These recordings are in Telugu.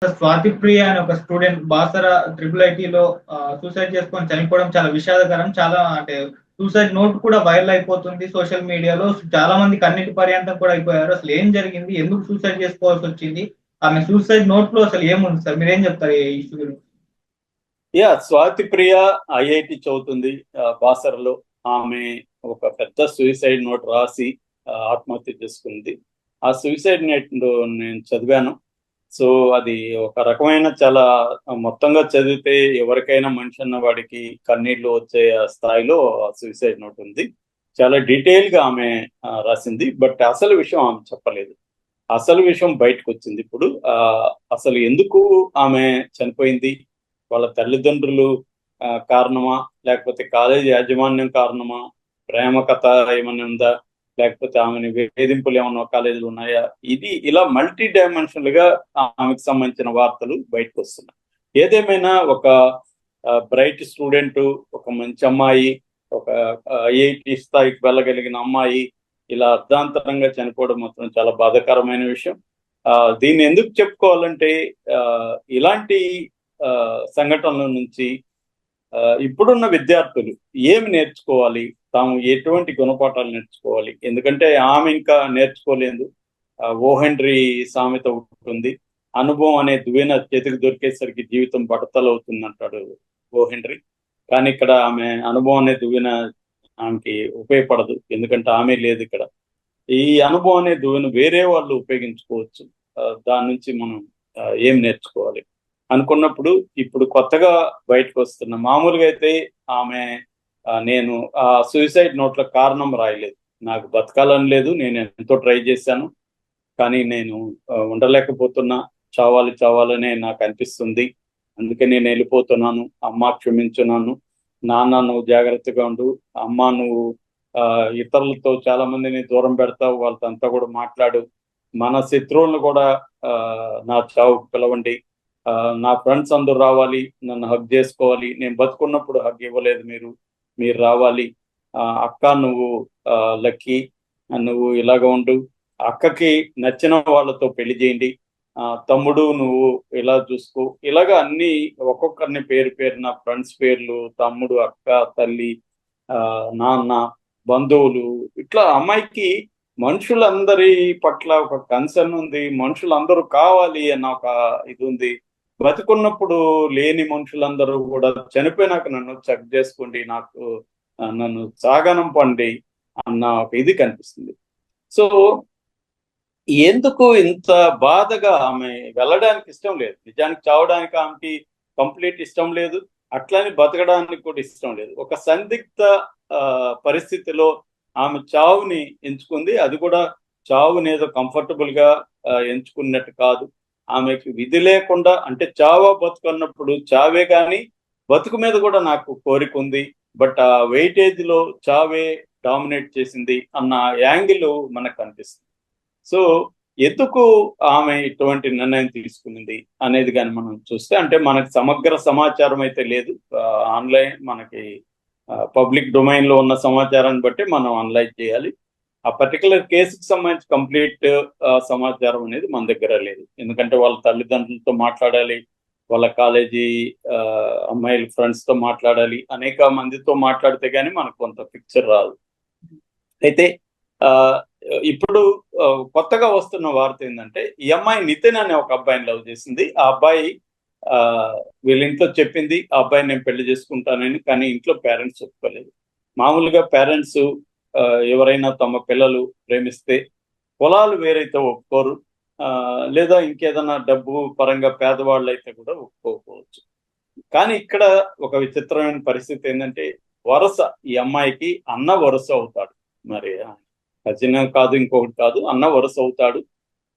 స్వాతి ప్రియ అనే ఒక స్టూడెంట్ బాసర ట్రిపుల్ ఐటీలో సూసైడ్ చేసుకొని చనిపోవడం చాలా విషాదకరం. చాలా అంటే సూసైడ్ నోట్ కూడా వైరల్ అయిపోతుంది సోషల్ మీడియాలో. చాలా మంది కన్నీటి పర్యంతం కూడా అయిపోయారు. అసలు ఏం జరిగింది? ఎందుకు సూసైడ్ చేసుకోవాల్సి వచ్చింది? ఆమె సూసైడ్ నోట్ లో అసలు ఏముంది సార్? మీరేం చెప్తారు ఈ ఇష్యూ గురించి? స్వాతి ప్రియ ఐఐటి చదువుతుంది బాసరలో. ఆమె ఒక పెద్ద సూసైడ్ నోట్ రాసి ఆత్మహత్య చేసుకుంది. ఆ సూసైడ్ నోట్ నేను చదివాను. సో అది ఒక రకమైన చాలా మొత్తంగా చదివితే ఎవరికైనా మనిషి అన్న వాడికి కన్నీళ్లు వచ్చే స్థాయిలో సూసైడ్ నోట్ ఉంది. చాలా డీటెయిల్ గా ఆమె రాసింది. బట్ అసలు విషయం ఆమె చెప్పలేదు. అసలు విషయం బయటకు వచ్చింది ఇప్పుడు. అసలు ఎందుకు ఆమె చనిపోయింది, వాళ్ళ తల్లిదండ్రులు కారణమా, లేకపోతే కాలేజీ యాజమాన్యం కారణమా, ప్రేమ కథ ఏమైనా ఉందా, లేకపోతే ఆమెని వేధింపులు ఏమన్నా కాలేజీలు ఉన్నాయా, ఇది ఇలా మల్టీ డైమెన్షనల్ గా ఆమెకు సంబంధించిన వార్తలు బయటకు వస్తున్నాయి. ఏదేమైనా ఒక బ్రైట్ స్టూడెంట్, ఒక మంచి అమ్మాయి, ఒక ఐఐటి స్థాయికి వెళ్ళగలిగిన అమ్మాయి ఇలా అర్ధాంతరంగా చనిపోవడం మాత్రం చాలా బాధాకరమైన విషయం. దీన్ని ఎందుకు చెప్పుకోవాలంటే ఇలాంటి సంఘటనల నుంచి ఇప్పుడున్న విద్యార్థులు ఏమి నేర్చుకోవాలి, తాము ఎటువంటి గుణపాఠాలు నేర్చుకోవాలి. ఎందుకంటే ఆమె ఇంకా నేర్చుకోలేదు. ఓ హెన్రీ సామెత ఉంటుంది, అనుభవం అనే దువ్వెన చేతికి దొరికేసరికి జీవితం బట్టతలవుతుంది అంటాడు ఓ హెన్రీ. కానీ ఇక్కడ ఆమె అనుభవం అనే దువ్వెన ఆమెకి ఉపయోగపడదు, ఎందుకంటే ఆమె లేదు ఇక్కడ. ఈ అనుభవం అనే దువ్వెన వేరే వాళ్ళు ఉపయోగించుకోవచ్చు. దాని నుంచి మనం ఏం నేర్చుకోవాలి అనుకున్నప్పుడు ఇప్పుడు కొత్తగా బయటకు వస్తున్న, మామూలుగా అయితే ఆమె నేను ఆ సూసైడ్ నోట్ల కారణం రాయలేదు. నాకు బతకాలని లేదు, నేను ఎంతో ట్రై చేశాను, కానీ నేను ఉండలేకపోతున్నా, చావాలి చావాలనే నాకు అనిపిస్తుంది, అందుకే నేను వెళ్ళిపోతున్నాను, అమ్మ క్షమించున్నాను, నాన్న నువ్వు జాగ్రత్తగా ఉండు, అమ్మ నువ్వు ఇతరులతో చాలా మందిని దూరం పెడతావు, వాళ్ళతో కూడా మాట్లాడు, మన శత్రువులను కూడా నా చావుకు పిలవండి, నా ఫ్రెండ్స్ అందరూ రావాలి, నన్ను హగ్ చేసుకోవాలి, నేను బతుకున్నప్పుడు హగ్ ఇవ్వలేదు మీరు, మీరు రావాలి, అక్క నువ్వు లక్కీ, నువ్వు ఇలాగ ఉండు, అక్కకి నచ్చిన వాళ్ళతో పెళ్లి చేయండి, తమ్ముడు నువ్వు ఇలా చూసుకో, ఇలాగ అన్ని ఒక్కొక్కరిని పేరు పేరున ఫ్రెండ్స్ పేర్లు, తమ్ముడు, అక్క, తల్లి, నాన్న, బంధువులు, ఇట్లా అమ్మాయికి మనుషులందరి పట్ల ఒక కన్సర్న్ ఉంది, మనుషులందరూ కావాలి అన్న ఒక ఇది ఉంది. బతుకున్నప్పుడు లేని మనుషులందరూ కూడా చనిపోయినాక నన్ను చెక్ చేసుకోండి, నాకు నన్ను సాగనంపండి అన్న ఒక ఇది కనిపిస్తుంది. సో ఎందుకు ఇంత బాధగా ఆమె వెళ్ళడానికి ఇష్టం లేదు, నిజానికి చావడానికి ఆమెకి కంప్లీట్ ఇష్టం లేదు, అట్లని బతకడానికి కూడా ఇష్టం లేదు. ఒక సందిగ్ధ పరిస్థితిలో ఆమె చావుని ఎంచుకుంది. అది కూడా చావుని ఏదో కంఫర్టబుల్ గా ఎంచుకున్నట్టు కాదు, ఆమెకి విధి లేకుండా, అంటే చావా బతుకున్నప్పుడు చావే కానీ బతుకు మీద కూడా నాకు కోరిక ఉంది, బట్ ఆ వెయిటేజ్ లో చావే డామినేట్ చేసింది అన్న యాంగిల్ మనకు కనిపిస్తుంది. సో ఎందుకు ఆమె ఇటువంటి నిర్ణయం తీసుకునింది అనేది కానీ మనం చూస్తే, అంటే మనకి సమగ్ర సమాచారం అయితే లేదు. ఆన్లైన్ మనకి పబ్లిక్ డొమైన్ లో ఉన్న సమాచారాన్ని బట్టి మనం అనలైజ్ చేయాలి. ఆ పర్టికులర్ కేసుకి సంబంధించి కంప్లీట్ సమాచారం అనేది మన దగ్గర లేదు, ఎందుకంటే వాళ్ళ తల్లిదండ్రులతో మాట్లాడాలి, వాళ్ళ కాలేజీ అమ్మాయిల ఫ్రెండ్స్ తో మాట్లాడాలి, అనేక మందితో మాట్లాడితే గానీ మనకు కొంత పిక్చర్ రాదు. అయితే ఇప్పుడు కొత్తగా వస్తున్న వార్త ఏంటంటే, ఈ అమ్మాయి నితిన్ అనే ఒక అబ్బాయిని లవ్ చేసింది. ఆ అబ్బాయి వీళ్ళ ఇంట్లో చెప్పింది ఆ అబ్బాయిని నేను పెళ్లి చేసుకుంటానని, కానీ ఇంట్లో పేరెంట్స్ ఒప్పుకోలేదు. మామూలుగా పేరెంట్స్ ఎవరైనా తమ పిల్లలు ప్రేమిస్తే పొలాలు వేరైతే ఒప్పుకోరు, లేదా ఇంకేదైనా డబ్బు పరంగా పేదవాళ్ళు అయితే కూడా ఒప్పుకోకపోవచ్చు. కానీ ఇక్కడ ఒక విచిత్రమైన పరిస్థితి ఏంటంటే, వరుస ఈ అమ్మాయికి అన్న వరుస అవుతాడు. మరి కజిన్ కాదు, ఇంకొకటి కాదు, అన్న వరుస అవుతాడు.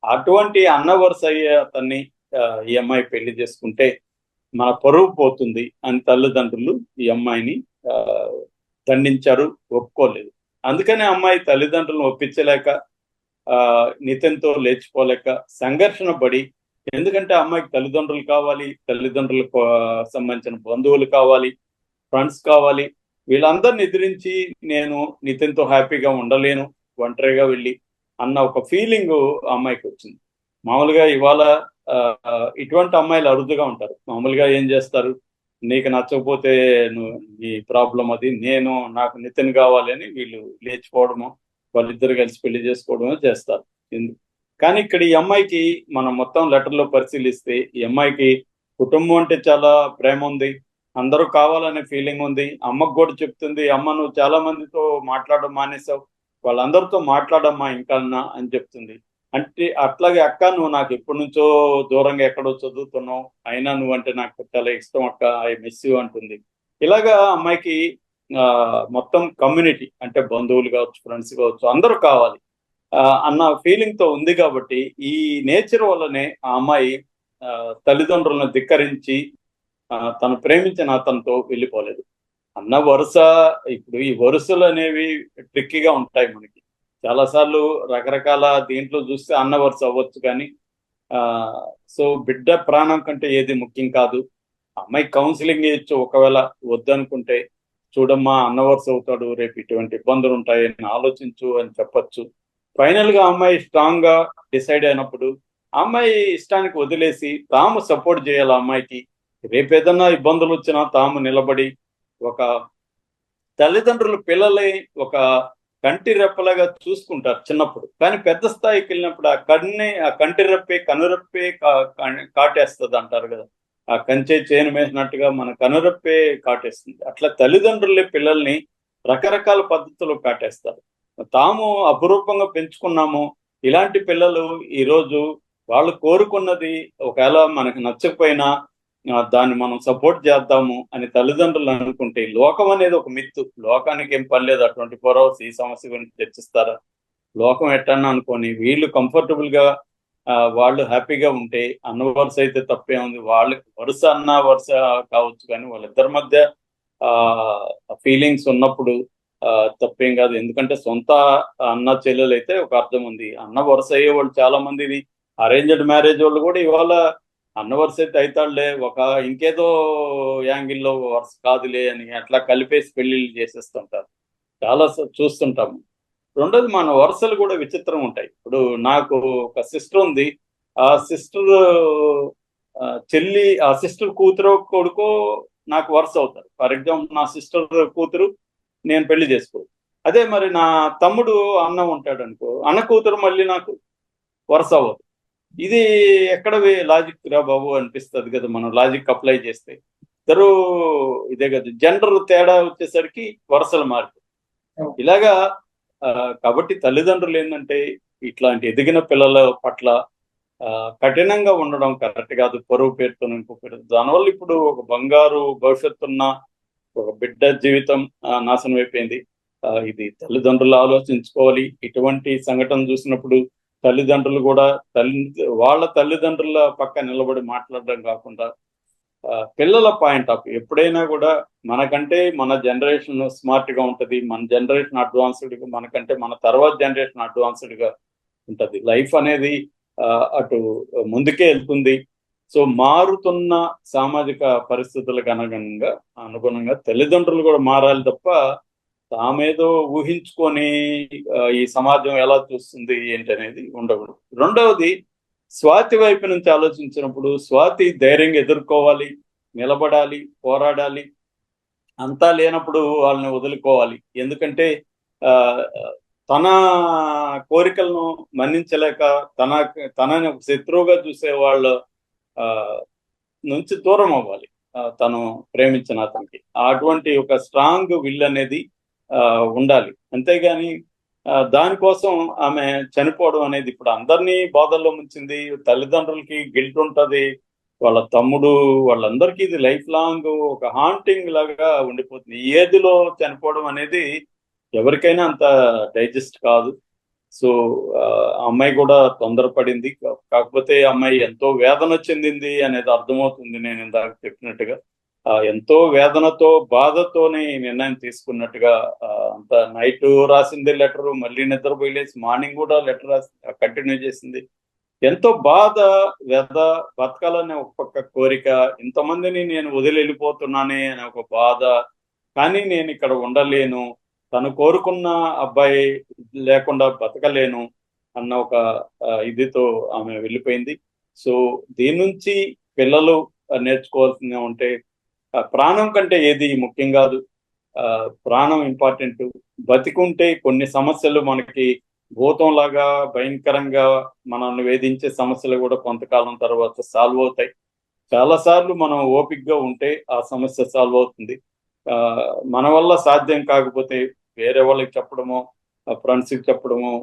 అటువంటి అన్న వరుస అయ్యే అతన్ని ఈ అమ్మాయి పెళ్లి చేసుకుంటే మన పరువు పోతుంది అని తల్లిదండ్రులు ఈ అమ్మాయిని దండించారు, ఒప్పుకోలేదు. అందుకనే అమ్మాయి తల్లిదండ్రులను ఒప్పించలేక, నితిన్తో లేచిపోలేక సంఘర్షణ పడి, ఎందుకంటే అమ్మాయికి తల్లిదండ్రులు కావాలి, తల్లిదండ్రులకు సంబంధించిన బంధువులు కావాలి, ఫ్రెండ్స్ కావాలి, వీళ్ళందరిని ఎదిరించి నేను నితిన్తో హ్యాపీగా ఉండలేను ఒంటరిగా వెళ్ళి అన్న ఒక ఫీలింగ్ అమ్మాయికి వచ్చింది. మామూలుగా ఇవాళ ఆ, ఇటువంటి అమ్మాయిలు అరుదుగా ఉంటారు. మామూలుగా ఏం చేస్తారు, నీకు నచ్చకపోతే నువ్వు నీ ప్రాబ్లం అది, నాకు నితిన్ కావాలి అని వీళ్ళు లేచిపోవడము, వాళ్ళిద్దరు కలిసి పెళ్లి చేసుకోవడమో చేస్తారు. కానీ ఇక్కడ ఈ అమ్మాయికి మనం మొత్తం లెటర్లో పరిశీలిస్తే ఈ అమ్మాయికి కుటుంబం అంటే చాలా ప్రేమ ఉంది, అందరూ కావాలనే ఫీలింగ్ ఉంది. అమ్మకు కూడా చెప్తుంది, అమ్మ నువ్వు చాలా మందితో మాట్లాడడం మానేసావు, వాళ్ళందరితో మాట్లాడమ్మా ఇంకా అని చెప్తుంది. అంటే అట్లాగే అక్క నువ్వు నాకు ఎప్పటి నుంచో దూరంగా ఎక్కడో చదువుతున్నావు, అయినా నువ్వంటే నాకు చాలా ఇష్టం అక్క, ఐ మిస్ యూ అంటుంది. ఇలాగా అమ్మాయికి ఆ, మొత్తం కమ్యూనిటీ అంటే బంధువులు కావచ్చు, ఫ్రెండ్స్ కావచ్చు, అందరూ కావాలి అన్న ఫీలింగ్ తో ఉంది. కాబట్టి ఈ నేచర్ వల్లనే ఆ అమ్మాయి తల్లిదండ్రులను ధిక్కరించి తను ప్రేమించిన అతనితో వెళ్ళిపోలేదు. అన్న వరుస, ఇప్పుడు ఈ వరుసలు అనేవి ట్రిక్కీగా ఉంటాయి మనకి. చాలాసార్లు రకరకాల దీంట్లో చూస్తే అన్న వరుస అవ్వచ్చు, కానీ సో బిడ్డ ప్రాణం కంటే ఏది ముఖ్యం కాదు. అమ్మాయి కౌన్సిలింగ్ ఇచ్చు, ఒకవేళ వద్దనుకుంటే చూడమ్మా అన్న వరుస అవుతాడు, రేపు ఇటువంటి ఇబ్బందులు ఉంటాయి అని ఆలోచించు అని చెప్పొచ్చు. ఫైనల్ గా అమ్మాయి స్ట్రాంగ్ గా డిసైడ్ అయినప్పుడు అమ్మాయి ఇష్టానికి వదిలేసి తాము సపోర్ట్ చేయాలి. అమ్మాయికి రేపు ఏదన్నా ఇబ్బందులు వచ్చినా తాము నిలబడి, ఒక తల్లిదండ్రులు పిల్లల్ని ఒక కంటి రెప్పలాగా చూసుకుంటారు చిన్నప్పుడు, కానీ పెద్ద స్థాయికి వెళ్ళినప్పుడు ఆ కంటి రెప్పే కనురెప్పే కాటేస్తుంది అంటారు కదా, ఆ కంచె చేను వేసినట్టుగా మన కనురెప్పే కాటేస్తుంది. అట్లా తల్లిదండ్రులే పిల్లల్ని రకరకాల పద్ధతులు కాటేస్తారు. తాము అపురూపంగా పెంచుకున్నాము ఇలాంటి పిల్లలు ఈరోజు వాళ్ళు కోరుకున్నది ఒకవేళ మనకు నచ్చకపోయినా దాన్ని మనం సపోర్ట్ చేద్దాము అని తల్లిదండ్రులు అనుకుంటే, లోకం అనేది ఒక మిత్తు, లోకానికి ఏం పని లేదు, 24 hours ఈ సమస్య గురించి చర్చిస్తారా, లోకం ఎట్టన్నా అనుకొని వీళ్ళు కంఫర్టబుల్ గా వాళ్ళు హ్యాపీగా ఉంటే అన్న వరుస అయితే తప్పే ఉంది. వాళ్ళకి వరుస అన్న వరుస కావచ్చు, కానీ వాళ్ళిద్దరి మధ్య ఫీలింగ్స్ ఉన్నప్పుడు తప్పేం కాదు. ఎందుకంటే సొంత అన్న చెల్లెలు అయితే ఒక అర్థం ఉంది, అన్న వరుస అయ్యే వాళ్ళు చాలా మంది అరేంజ్డ్ మ్యారేజ్ వాళ్ళు కూడా ఇవాళ అన్న వరుస అయితే అవుతాడులే, ఒక ఇంకేదో యాంగిల్లో వరుస కాదులే అని అట్లా కలిపేసి పెళ్లిళ్ళు చేసేస్తుంటారు, చాలా చూస్తుంటాము. రెండోది మన వరుసలు కూడా విచిత్రం ఉంటాయి. ఇప్పుడు నాకు ఒక సిస్టర్ ఉంది, ఆ సిస్టర్ చెల్లి, ఆ సిస్టర్ కూతురు కొడుకో నాకు వరుస అవుతారు. ఫర్ ఎగ్జాంపుల్ నా సిస్టర్ కూతురు నేను పెళ్లి చేసుకో, అదే మరి నా తమ్ముడు అన్న ఉంటాడు అనుకో, అన్న కూతురు మళ్ళీ నాకు వరుస అవ్వదు. ఇది ఎక్కడ లాజిక్ రా బాబు అనిపిస్తుంది కదా మనం లాజిక్ అప్లై చేస్తే. ఇద్దరు ఇదే కదా, జెండర్ తేడా వచ్చేసరికి వరుసలు మారుతాయి ఇలాగా. కాబట్టి తల్లిదండ్రులు ఏంటంటే ఇట్లాంటి ఎదిగిన పిల్లల పట్ల కఠినంగా ఉండడం కరెక్ట్ కాదు. పరువు పేరుతో ఇంకో పేరు, దానివల్ల ఇప్పుడు ఒక బంగారు భవిష్యత్తున్న ఒక బిడ్డ జీవితం నాశనం అయిపోయింది. ఇది తల్లిదండ్రులు ఆలోచించుకోవాలి. ఇటువంటి సంఘటన చూసినప్పుడు తల్లిదండ్రులు కూడా వాళ్ళ తల్లిదండ్రుల పక్క నిలబడి మాట్లాడడం కాకుండా పిల్లల పాయింట్ ఆఫ్ ఎప్పుడైనా కూడా మనకంటే మన జనరేషన్ స్మార్ట్ గా ఉంటది, మన జనరేషన్ అడ్వాన్స్డ్ గా, మనకంటే మన తర్వాత జనరేషన్ అడ్వాన్స్డ్ గా ఉంటది. లైఫ్ అనేది అటు ముందుకే వెళ్తుంది. సో మారుతున్న సామాజిక పరిస్థితులకు అనుగుణంగా తల్లిదండ్రులు కూడా మారాలి తప్ప తామేదో ఊహించుకొని ఈ సమాజం ఎలా చూస్తుంది ఏంటి అనేది ఉండకూడదు. రెండవది, స్వాతి వైపు నుంచి ఆలోచించినప్పుడు స్వాతి ధైర్యంగా ఎదుర్కోవాలి, నిలబడాలి, పోరాడాలి. అంతా లేనప్పుడు వాళ్ళని వదులుకోవాలి. ఎందుకంటే తన కోరికలను మన్నించలేక తనని శత్రువుగా చూసే వాళ్ళ నుంచి దూరం అవ్వాలి తను ప్రేమించిన అతనికి. అటువంటి ఒక స్ట్రాంగ్ విల్ అనేది ఉండాలి. అంతేగాని దానికోసం ఆమె చనిపోవడం అనేది ఇప్పుడు అందరినీ బాధల్లో ముంచింది. తల్లిదండ్రులకి గిల్ట్ ఉంటది, వాళ్ళ తమ్ముడు, వాళ్ళందరికీ ఇది లైఫ్ లాంగ్ ఒక హాంటింగ్ లాగా ఉండిపోతుంది. ఈ ఏజ్లో చనిపోవడం అనేది ఎవరికైనా అంత డైజెస్ట్ కాదు. సో అమ్మాయి కూడా తొందరపడింది. కాకపోతే అమ్మాయి ఎంతో వేదన చెందింది అనేది అర్థమవుతుంది. నేను ఇందాక చెప్పినట్టుగా ఎంతో వేదనతో, బాధతోనే నిర్ణయం తీసుకున్నట్టుగా. అంత నైట్ రాసింది లెటర్, మళ్ళీ నిద్రపోయిలేసి మార్నింగ్ కూడా లెటర్ రాసి కంటిన్యూ చేసింది. ఎంతో బాధ, వ్యధ, బతకాలనే ఒక పక్క కోరిక, ఇంతమందిని నేను వదిలి వెళ్ళిపోతున్నానే అనే ఒక బాధ, కానీ నేను ఇక్కడ ఉండలేను, తను కోరుకున్న అబ్బాయి లేకుండా బతకలేను అన్న ఒక ఇదితో ఆమె వెళ్ళిపోయింది. సో దీని నుంచి పిల్లలు నేర్చుకోవాల్సింది ఉంటే ప్రాణం కంటే ఏది ముఖ్యం కాదు. ప్రాణం ఇంపార్టెంట్. బతికుంటే కొన్ని సమస్యలు మనకి భూతంలాగా భయంకరంగా మనల్ని వేధించే సమస్యలు కూడా కొంతకాలం తర్వాత సాల్వ్ అవుతాయి. చాలా సార్లు మనం ఓపికగా ఉంటే ఆ సమస్య సాల్వ్ అవుతుంది. మన వల్ల సాధ్యం కాకపోతే వేరే వాళ్ళకి చెప్పడమో, ఫ్రెండ్స్కి చెప్పడమో,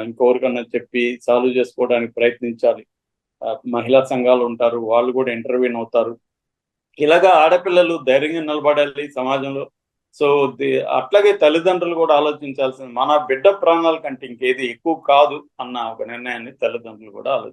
ఇంకెవరికన్నా చెప్పి సాల్వ్ చేసుకోవడానికి ప్రయత్నించాలి. మహిళా సంఘాలు ఉంటారు, వాళ్ళు కూడా ఇంటర్వ్యూన్ అవుతారు. ఇలాగా ఆడపిల్లలు ధైర్యంగా నిలబడాలి సమాజంలో. సో అట్లాగే తల్లిదండ్రులు కూడా ఆలోచించాల్సింది మన బిడ్డ ప్రాణాల కంటే ఇంకేది ఎక్కువ కాదు అన్న ఒక నిర్ణయాన్ని తల్లిదండ్రులు కూడా ఆలోచించాలి.